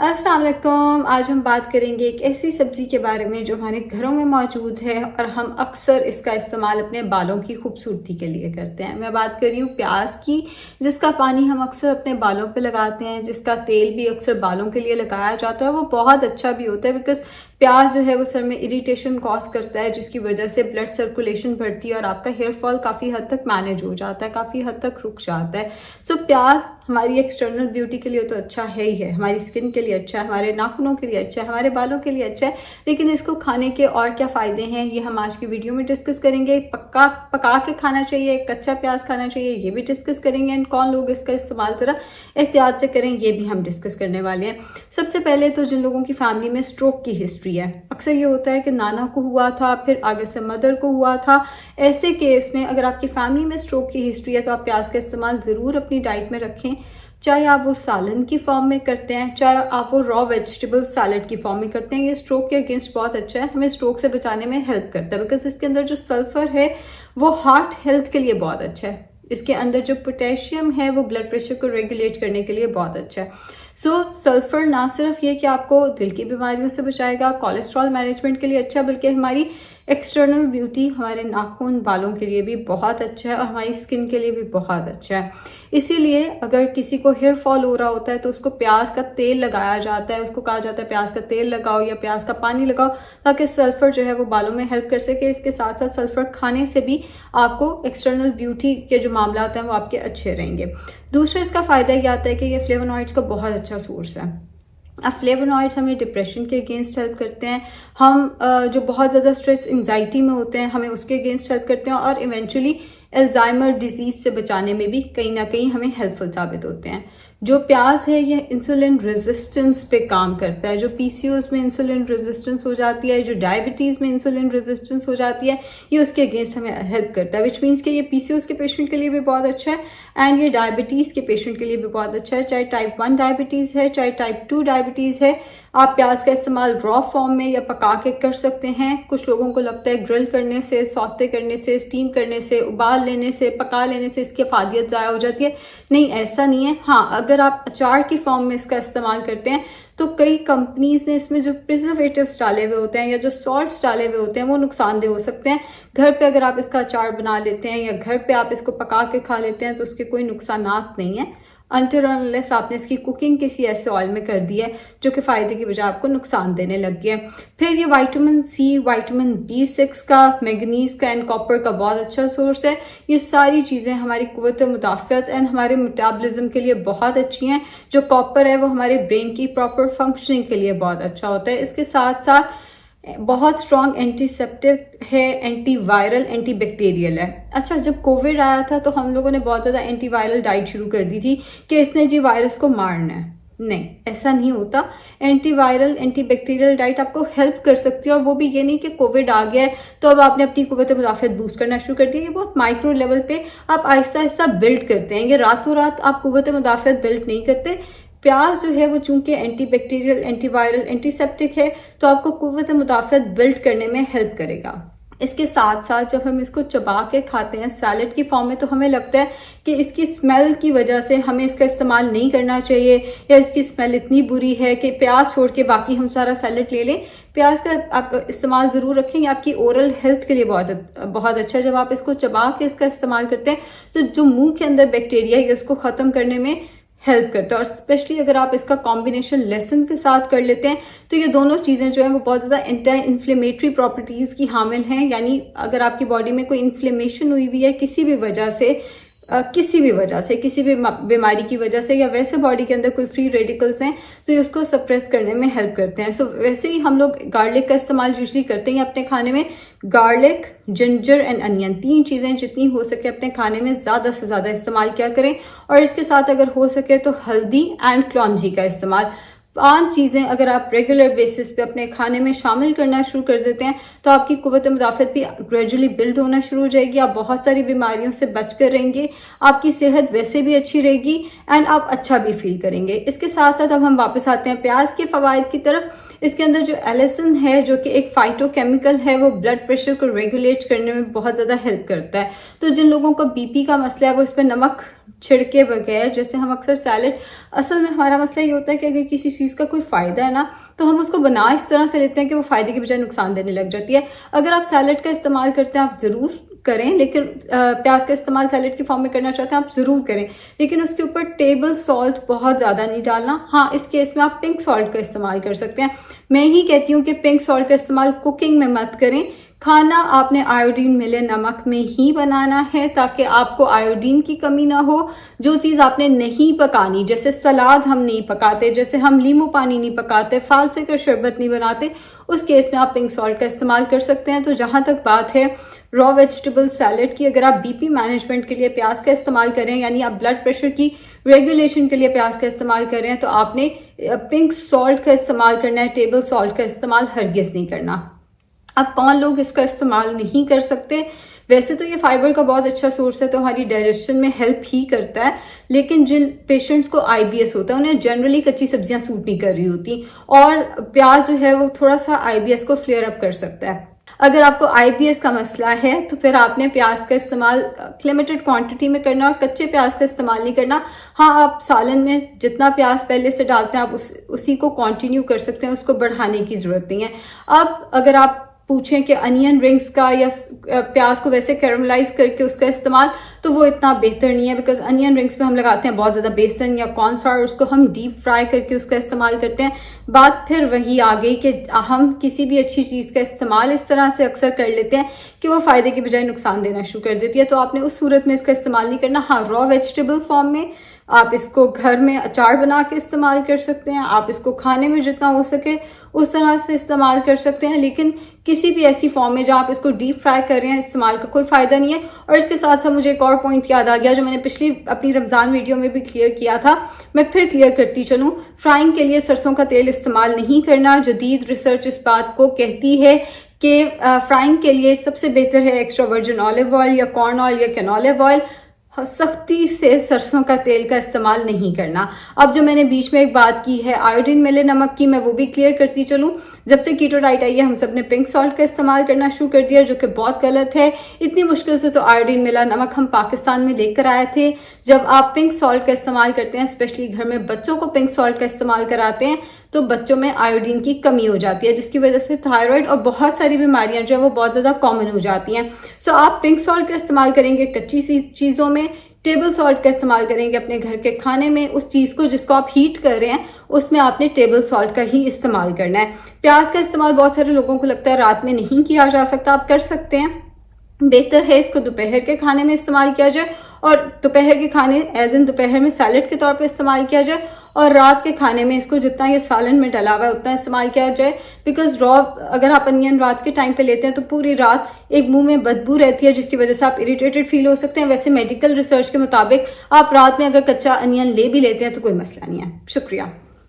अस्सलाम वालेकुम। आज हम बात करेंगे एक ऐसी सब्ज़ी के बारे में जो हमारे घरों में मौजूद है और हम अक्सर इसका इस्तेमाल अपने बालों की खूबसूरती के लिए करते हैं। मैं बात कर रही हूँ प्याज की, जिसका पानी हम अक्सर अपने बालों पे लगाते हैं, जिसका तेल भी अक्सर बालों के लिए लगाया जाता है। वो बहुत अच्छा भी होता है बिकॉज प्याज जो है वो सर में इरिटेशन कॉज करता है, जिसकी वजह से ब्लड सर्कुलेशन बढ़ती है और आपका हेयर फॉल काफ़ी हद तक मैनेज हो जाता है, काफ़ी हद तक रुक जाता है। सो प्याज हमारी एक्सटर्नल ब्यूटी के लिए तो अच्छा है ही है, हमारी स्किन के लिए अच्छा है, हमारे नाखूनों के लिए अच्छा है, हमारे बालों के लिए अच्छा है। लेकिन इसको खाने के और क्या फ़ायदे हैं ये हम आज की वीडियो में डिस्कस करेंगे। पका के खाना चाहिए, कच्चा प्याज खाना चाहिए, ये भी डिस्कस करेंगे। एंड कौन लोग इसका इस्तेमाल ज़रा एहतियात से करें, ये भी हम डिस्कस करने वाले हैं। सबसे पहले तो जिन लोगों की फैमिली में स्ट्रोक की हिस्ट्री है, अक्सर ये होता है कि नाना को हुआ था, फिर आगे से मदर को हुआ था। ऐसे केस में अगर आपकी फैमिली में स्ट्रोक की हिस्ट्री है तो आप प्याज का इस्तेमाल ज़रूर अपनी डाइट में रखें। चाहे आप वो सालन की फॉर्म में करते हैं, चाहे आप वो रॉ वेजिटेबल सैलड की फॉर्म में करते हैं, ये स्ट्रोक के अगेंस्ट बहुत अच्छा है, हमें स्ट्रोक से बचाने में हेल्प करता है। बिकॉज इसके अंदर जो सल्फर है वो हार्ट हेल्थ के लिए बहुत अच्छा है। इसके अंदर जो पोटेशियम है वो ब्लड प्रेशर को रेगुलेट करने के लिए बहुत अच्छा है। सो सल्फर ना सिर्फ ये कि आपको दिल की बीमारियों से बचाएगा, कोलेस्ट्रॉल मैनेजमेंट के लिए अच्छा, बल्कि हमारी एक्सटर्नल ब्यूटी, हमारे नाखून बालों के लिए भी बहुत अच्छा है और हमारी स्किन के लिए भी बहुत अच्छा है। इसीलिए अगर किसी को हेयर फॉल हो रहा होता है तो उसको प्याज का तेल लगाया जाता है, उसको कहा जाता है प्याज का तेल लगाओ या प्याज का पानी लगाओ, ताकि सल्फर जो है वो बालों में हेल्प कर सके। इसके साथ साथ सल्फर खाने से भी आपको एक्सटर्नल ब्यूटी के जो मामला हैं वो आपके अच्छे रहेंगे। दूसरा इसका फ़ायदा ये आता है कि ये फ्लेवोनॉइड्स का बहुत अच्छा सोर्स है। अब फ्लेवोनॉइड्स हमें डिप्रेशन के अगेंस्ट हेल्प करते हैं, हम जो बहुत ज़्यादा स्ट्रेस एंजाइटी में होते हैं हमें उसके अगेंस्ट हेल्प करते हैं, और इवेंचुअली अल्जाइमर डिजीज़ से बचाने में भी कहीं ना कहीं हमें हेल्पफुल साबित होते हैं। जो प्याज है ये इंसुलिन रेजिस्टेंस पे काम करता है। जो पीसीओएस में इंसुलिन रेजिस्टेंस हो जाती है, जो डायबिटीज़ में इंसुलिन रेजिस्टेंस हो जाती है, ये उसके अगेंस्ट हमें हेल्प करता है। विच मीन्स कि ये पीसीओएस के पेशेंट के लिए भी बहुत अच्छा है एंड ये डायबिटीज़ के पेशेंट के लिए भी बहुत अच्छा है। चाहे टाइप 1 डायबिटीज़ है, चाहे टाइप 2 डायबिटीज़ है, आप प्याज का इस्तेमाल रॉ फॉर्म में या पका के कर सकते हैं। कुछ लोगों को लगता है ग्रिल करने से, सौते करने से, स्टीम करने से, उबाल लेने से, पका लेने से इसकी अफादियत ज़ाया हो जाती है। नहीं, ऐसा नहीं है। हाँ, अगर आप अचार की फॉर्म में इसका इस्तेमाल करते हैं तो कई कंपनीज ने इसमें जो प्रिजर्वेटिव्स डाले हुए होते हैं या जो सॉल्ट्स डाले हुए होते हैं वो नुकसानदेह हो सकते हैं। घर पे अगर आप इसका अचार बना लेते हैं या घर पे आप इसको पका के खा लेते हैं तो उसके कोई नुकसानात नहीं है, अनटिल अनलेस आपने इसकी कुकिंग किसी ऐसे ऑयल में कर दी है जो कि फ़ायदे की बजाय आपको नुकसान देने लग गया है। फिर ये विटामिन सी, विटामिन B6 का, मैग्नीज का एंड कॉपर का बहुत अच्छा सोर्स है। ये सारी चीज़ें हमारी क़ुव्वत मुदाफ़अत एंड हमारे मेटाबॉलिज्म के लिए बहुत अच्छी हैं। जो कॉपर है वो हमारे ब्रेन की प्रॉपर फंक्शनिंग के लिए बहुत अच्छा होता है। इसके साथ साथ बहुत स्ट्रॉन्ग एंटीसेप्टिक है, एंटी वायरल, एंटी बैक्टीरियल है। अच्छा, जब कोविड आया था तो हम लोगों ने बहुत ज़्यादा एंटी वायरल डाइट शुरू कर दी थी कि इसने जी वायरस को मारना है। नहीं, ऐसा नहीं होता। Anti viral, anti bacterial diet आपको हेल्प कर सकती है, और वो भी ये नहीं कि कोविड आ गया है तो अब आपने अपनी कुव्वत मुदाफ़अत बूस्ट करना शुरू कर दिया। ये बहुत माइक्रो लेवल पे आप आहिस्ता आहिस्ता बिल्ड करते हैं। ये रातों रात आप कुव्वत मुदाफ़अत बिल्ड नहीं करते। प्याज जो है वो चूंकि anti bacterial, anti viral, antiseptic है तो आपको कुव्वत मुदाफ़अत बिल्ड करने में हेल्प करेगा। इसके साथ साथ जब हम इसको चबा के खाते हैं सैलड की फॉर्म में तो हमें लगता है कि इसकी स्मेल की वजह से हमें इसका इस्तेमाल नहीं करना चाहिए, या इसकी स्मेल इतनी बुरी है कि प्याज छोड़ के बाकी हम सारा सैलड ले लें। प्याज का आप इस्तेमाल ज़रूर रखें, आपकी ओरल हेल्थ के लिए बहुत अच्छा है। जब आप इसको चबा के इसका इस्तेमाल करते हैं तो जो मुंह के अंदर बैक्टीरिया है उसको ख़त्म करने में हेल्प करता है। और स्पेशली अगर आप इसका कॉम्बिनेशन लहसुन के साथ कर लेते हैं तो ये दोनों चीज़ें जो हैं वो बहुत ज़्यादा एंटी इन्फ्लेमेटरी प्रॉपर्टीज़ की हामिल हैं। यानी अगर आपकी बॉडी में कोई इन्फ्लेमेशन हुई हुई है किसी भी वजह से, किसी भी बीमारी की वजह से, या वैसे बॉडी के अंदर कोई फ्री रेडिकल्स हैं तो ये उसको सप्रेस करने में हेल्प करते हैं। सो वैसे ही हम लोग गार्लिक का इस्तेमाल यूजली करते हैं अपने खाने में। गार्लिक, जिंजर एंड अनियन, 3 चीज़ें जितनी हो सके अपने खाने में ज़्यादा से ज़्यादा इस्तेमाल किया करें। और इसके साथ अगर हो सके तो हल्दी एंड क्लौंजी का इस्तेमाल। 5 चीज़ें अगर आप रेगुलर बेसिस पे अपने खाने में शामिल करना शुरू कर देते हैं तो आपकी क़ुव्वत मुदाफ़अत भी ग्रेजुअली बिल्ड होना शुरू हो जाएगी। आप बहुत सारी बीमारियों से बच कर रहेंगे, आपकी सेहत वैसे भी अच्छी रहेगी एंड आप अच्छा भी फील करेंगे। इसके साथ साथ अब हम वापस आते हैं प्याज के फ़वाइद की तरफ। इसके अंदर जो एलिसिन है जो कि एक फाइटोकेमिकल है वो ब्लड प्रेशर को रेगुलेट करने में बहुत ज़्यादा हेल्प करता है। तो जिन लोगों को बीपी का मसला है वो इस पर नमक छिड़के बगैर, जैसे हम अक्सर सैलेड, असल में हमारा मसला ये होता है कि अगर किसी चीज़ का कोई फ़ायदा है ना तो हम उसको बना इस तरह से लेते हैं कि वो फ़ायदे की बजाय नुकसान देने लग जाती है। अगर आप सैलेड का इस्तेमाल करते हैं आप ज़रूर करें, लेकिन प्याज का इस्तेमाल सैलेड की फॉर्म में करना चाहते हैं आप ज़रूर करें, लेकिन उसके ऊपर टेबल सॉल्ट बहुत ज़्यादा नहीं डालना। हाँ, इस केस में आप पिंक सॉल्ट का इस्तेमाल कर सकते हैं। मैं ही कहती हूँ कि पिंक सॉल्ट का इस्तेमाल कुकिंग में मत करें। खाना आपने आयोडीन मिले नमक में ही बनाना है ताकि आपको आयोडीन की कमी ना हो। जो चीज़ आपने नहीं पकानी, जैसे सलाद हम नहीं पकाते, जैसे हम नींबू पानी नहीं पकाते, फालसे का शरबत नहीं बनाते, उस केस में आप पिंक सॉल्ट का इस्तेमाल कर सकते हैं। तो जहाँ तक बात है रॉ वेजिटेबल सैलेड की, अगर आप बीपी मैनेजमेंट के लिए प्याज का इस्तेमाल करें, यानी आप ब्लड प्रेशर की रेगुलेशन के लिए प्याज का इस्तेमाल कर रहे हैं, तो आपने पिंक सॉल्ट का इस्तेमाल करना है, टेबल सॉल्ट का इस्तेमाल हरगिज़ नहीं करना। अब कौन लोग इसका इस्तेमाल नहीं कर सकते? वैसे तो ये फाइबर का बहुत अच्छा सोर्स है, तो हमारी डाइजेशन में हेल्प ही करता है, लेकिन जिन पेशेंट्स को आईबीएस होता है उन्हें जनरली कच्ची सब्जियां सूट नहीं कर रही होती, और प्याज जो है वो थोड़ा सा आईबीएस को फ्लेयर अप कर सकता है। अगर आपको आईबीएस का मसला है तो फिर आपने प्याज का इस्तेमाल लिमिटेड क्वांटिटी में करना और कच्चे प्याज का इस्तेमाल नहीं करना। हाँ, आप सालन में जितना प्याज पहले से डालते हैं आप उसी को कंटिन्यू कर सकते हैं, उसको बढ़ाने की जरूरत नहीं है। अब अगर आप पूछें कि अनियन रिंग्स का या प्याज को वैसे कैरमलाइज करके उसका इस्तेमाल, तो वो इतना बेहतर नहीं है, बिकॉज अनियन रिंग्स पे हम लगाते हैं बहुत ज़्यादा बेसन या कॉर्नफ्लावर, उसको हम डीप फ्राई करके उसका इस्तेमाल करते हैं। बात फिर वही आ गई कि हम किसी भी अच्छी चीज़ का इस्तेमाल इस तरह से अक्सर कर लेते हैं कि वो फ़ायदे की बजाय नुकसान देना शुरू कर देती है, तो आपने उस सूरत में इसका इस्तेमाल नहीं करना। हाँ, रॉ वेजिटेबल फॉर्म में आप इसको घर में अचार बना के इस्तेमाल कर सकते हैं, आप इसको खाने में जितना हो सके उस तरह से इस्तेमाल कर सकते हैं, लेकिन किसी भी ऐसी फॉर्म में जहाँ आप इसको डीप फ्राई कर रहे हैं इस्तेमाल का कोई फ़ायदा नहीं है। और इसके साथ साथ मुझे एक और पॉइंट याद आ गया जो मैंने पिछली अपनी रमज़ान वीडियो में भी क्लियर किया था, मैं फिर क्लियर करती चलूँ। फ्राइंग के लिए सरसों का तेल इस्तेमाल नहीं करना। जदीद रिसर्च इस बात को कहती है कि फ्राइंग के लिए सबसे बेहतर है एक्स्ट्रा वर्जिन ऑलिव ऑयल या कॉर्न ऑयल या कैनोलिव ऑयल। सख्ती से सरसों का तेल का इस्तेमाल नहीं करना। अब जो मैंने बीच में एक बात की है आयोडीन मिले नमक की, मैं वो भी क्लियर करती चलूँ। जब से कीटो डाइट आई है हम सब ने पिंक सॉल्ट का इस्तेमाल करना शुरू कर दिया, जो कि बहुत गलत है। इतनी मुश्किल से तो आयोडीन मिला नमक हम पाकिस्तान में लेकर आए थे। जब आप पिंक सॉल्ट का इस्तेमाल करते हैं, स्पेशली घर में बच्चों को पिंक सॉल्ट का इस्तेमाल कराते हैं, तो बच्चों में आयोडीन की कमी हो जाती है, जिसकी वजह से थायराइड और बहुत सारी बीमारियां जो है वो बहुत ज़्यादा कॉमन हो जाती हैं। सो आप पिंक सॉल्ट का इस्तेमाल करेंगे कच्ची चीज़ों में, टेबल सॉल्ट का इस्तेमाल करेंगे अपने घर के खाने में। उस चीज़ को जिसको आप हीट कर रहे हैं उसमें आपने टेबल सॉल्ट का ही इस्तेमाल करना है। प्याज का इस्तेमाल बहुत सारे लोगों को लगता है रात में नहीं किया जा सकता, आप कर सकते हैं। बेहतर है इसको दोपहर के खाने में इस्तेमाल किया जाए, और दोपहर के खाने एज इन दोपहर में सैलेड के तौर पे इस्तेमाल किया जाए, और रात के खाने में इसको जितना ये सालन में डला हुआ है उतना इस्तेमाल किया जाए। बिकॉज रॉ अगर आप अनियन रात के टाइम पे लेते हैं तो पूरी रात एक मुंह में बदबू रहती है, जिसकी वजह से आप इरिटेटेड फील हो सकते हैं। वैसे मेडिकल रिसर्च के मुताबिक आप रात में अगर कच्चा अनियन ले भी लेते हैं तो कोई मसला नहीं है। शुक्रिया।